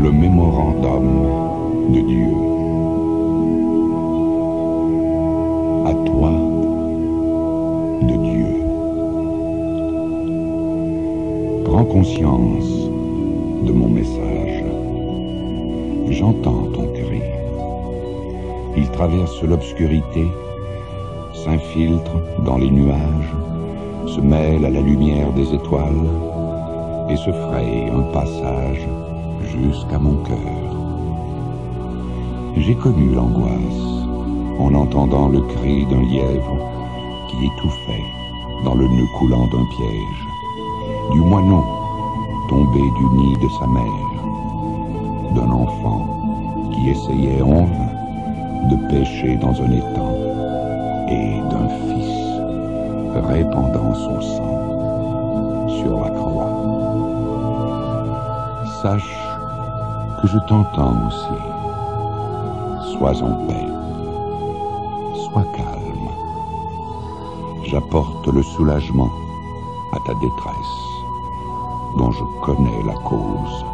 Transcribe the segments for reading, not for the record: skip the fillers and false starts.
Le mémorandum de Dieu. À toi, de Dieu. Prends conscience de mon message. J'entends ton cri. Il traverse l'obscurité, s'infiltre dans les nuages, se mêle à la lumière des étoiles et se fraye un passage jusqu'à mon cœur. J'ai connu l'angoisse en entendant le cri d'un lièvre qui étouffait dans le nœud coulant d'un piège, du moineau tombé du nid de sa mère, d'un enfant qui essayait en vain de pêcher dans un étang, et d'un fils répandant son sang sur la croix. Sache que je t'entends aussi. Sois en paix, sois calme. J'apporte le soulagement à ta détresse, dont je connais la cause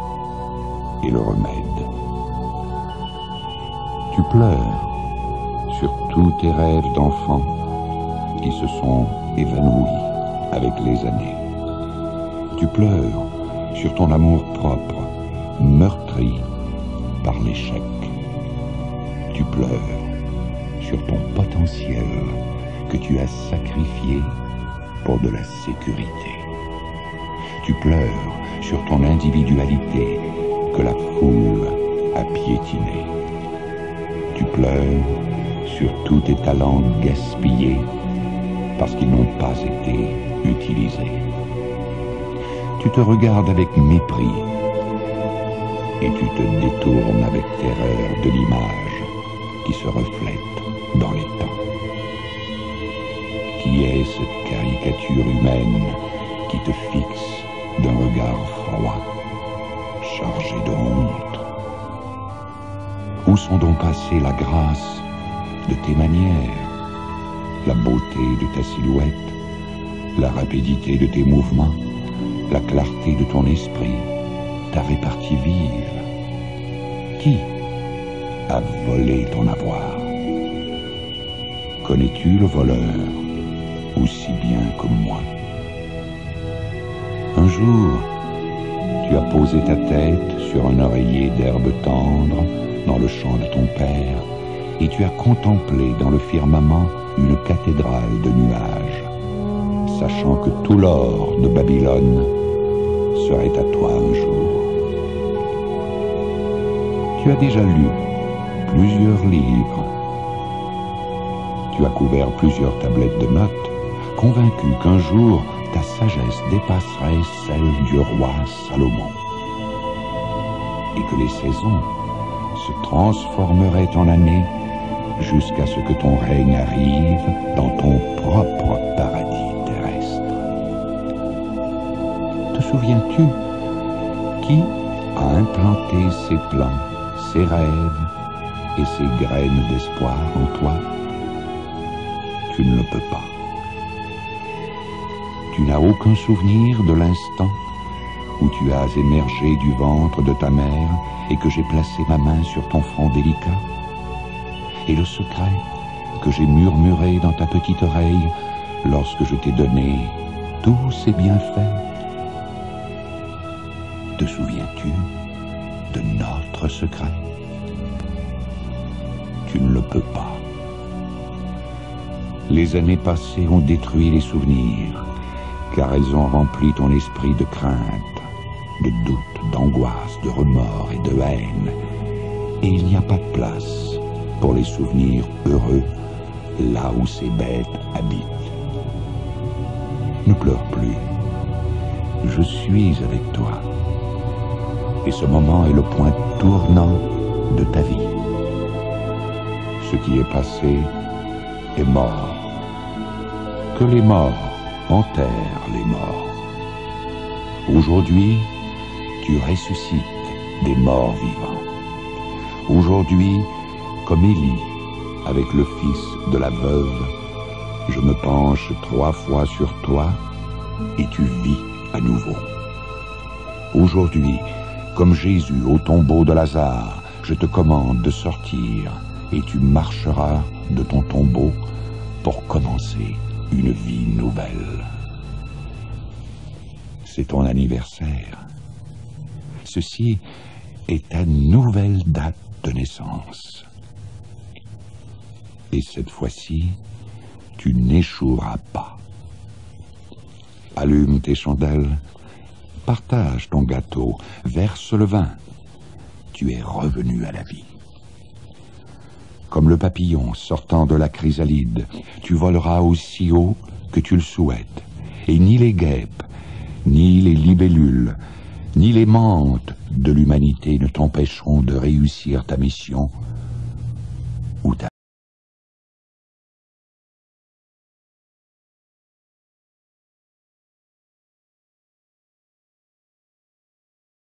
et le remède. Tu pleures sur tous tes rêves d'enfant qui se sont évanouis avec les années. Tu pleures sur ton amour propre, meurtri par l'échec. Tu pleures sur ton potentiel que tu as sacrifié pour de la sécurité. Tu pleures sur ton individualité que la foule a piétinée. Tu pleures sur tous tes talents gaspillés parce qu'ils n'ont pas été utilisés. Tu te regardes avec mépris et tu te détournes avec terreur de l'image qui se reflète dans les temps. Qui est cette caricature humaine qui te fixe d'un regard froid, chargé de honte? Où sont donc passées la grâce de tes manières, la beauté de ta silhouette, la rapidité de tes mouvements, la clarté de ton esprit, ta répartie vive? Qui a volé ton avoir? Connais-tu le voleur aussi bien que moi? Un jour, tu as posé ta tête sur un oreiller d'herbe tendre dans le champ de ton père et tu as contemplé dans le firmament une cathédrale de nuages, sachant que tout l'or de Babylone serait à toi un jour. Tu as déjà lu plusieurs livres. Tu as couvert plusieurs tablettes de notes, convaincu qu'un jour ta sagesse dépasserait celle du roi Salomon, et que les saisons se transformeraient en années jusqu'à ce que ton règne arrive dans ton propre paradis terrestre. Te souviens-tu qui a implanté ses plans, ses rêves et ses graines d'espoir en toi? Tu ne le peux pas. Tu n'as aucun souvenir de l'instant où tu as émergé du ventre de ta mère et que j'ai placé ma main sur ton front délicat? Et le secret que j'ai murmuré dans ta petite oreille lorsque je t'ai donné tous ces bienfaits? Te souviens-tu de notre secret? Tu ne le peux pas. Les années passées ont détruit les souvenirs, car elles ont rempli ton esprit de crainte, de doute, d'angoisse, de remords et de haine. Et il n'y a pas de place pour les souvenirs heureux là où ces bêtes habitent. Ne pleure plus. Je suis avec toi. Et ce moment est le point tournant de ta vie. Ce qui est passé est mort. Que les morts enterrent les morts. Aujourd'hui, tu ressuscites des morts vivants. Aujourd'hui, comme Élie, avec le fils de la veuve, je me penche 3 fois sur toi et tu vis à nouveau. Aujourd'hui, Comme Jésus au tombeau de Lazare, je te commande de sortir et tu marcheras de ton tombeau pour commencer une vie nouvelle. C'est ton anniversaire. Ceci est ta nouvelle date de naissance. Et cette fois-ci, tu n'échoueras pas. Allume tes chandelles, partage ton gâteau, verse le vin. Tu es revenu à la vie. Comme le papillon sortant de la chrysalide, tu voleras aussi haut que tu le souhaites, et ni les guêpes, ni les libellules, ni les mantes de l'humanité ne t'empêcheront de réussir ta mission